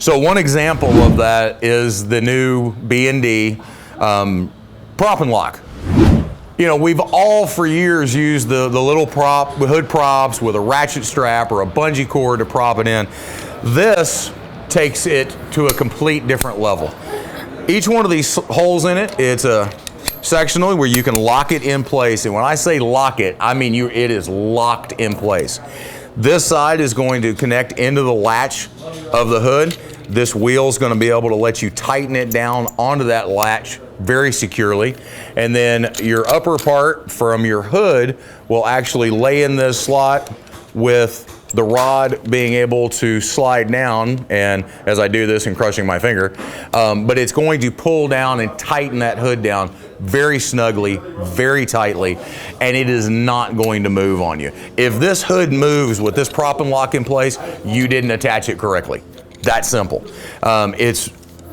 So one example of that is the new B&D prop and lock. You know, we've all for years used the little prop, hood props with a ratchet strap or a bungee cord to prop it in. This takes it to a complete different level. Each one of these holes in it, it's a sectional where you can lock it in place. And when I say lock it, I mean it is locked in place. This side is going to connect into the latch of the hood. This wheel is going to be able to let you tighten it down onto that latch very securely. And then your upper part from your hood will actually lay in this slot with the rod being able to slide down, and as I do this and crushing my finger, but it's going to pull down and tighten that hood down very snugly, very tightly, and it is not going to move on you. If this hood moves with this prop and lock in place, you didn't attach it correctly. That simple. It's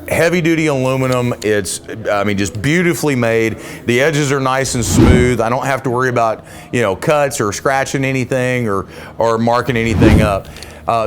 heavy duty aluminum. It's, I mean, just beautifully made. The edges are nice and smooth. I don't have to worry about, you know, cuts or scratching anything or marking anything up.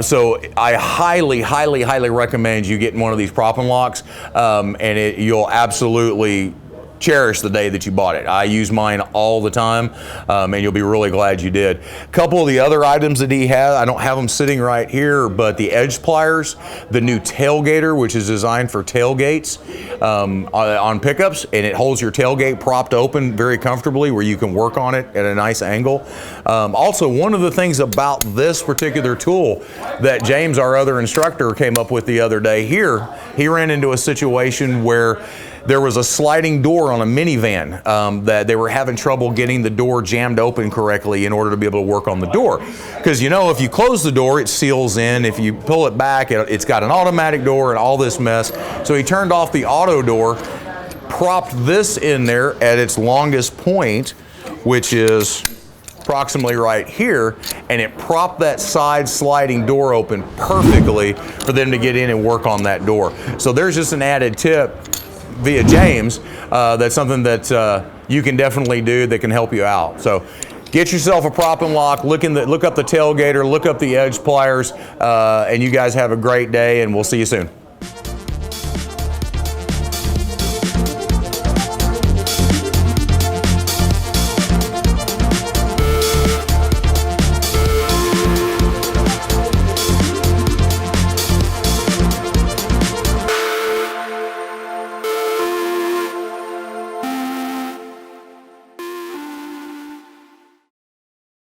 So I highly recommend you getting one of these prop and locks, and you'll absolutely cherish the day that you bought it. I use mine all the time, and you'll be really glad you did. A couple of the other items that he has, I don't have them sitting right here, but the edge pliers, the new tailgater, which is designed for tailgates on pickups, and it holds your tailgate propped open very comfortably where you can work on it at a nice angle. Also, one of the things about this particular tool that James, our other instructor, came up with the other day here, he ran into a situation where there was a sliding door on a minivan that they were having trouble getting the door jammed open correctly in order to be able to work on the door. Because, you know, if you close the door, it seals in. If you pull it back, it's got an automatic door and all this mess. So he turned off the auto door, propped this in there at its longest point, which is approximately right here, and it propped that side sliding door open perfectly for them to get in and work on that door. So there's just an added tip via James, that's something that you can definitely do that can help you out. So get yourself a prop and lock, look up the tailgater, look up the edge pliers, and you guys have a great day, and we'll see you soon.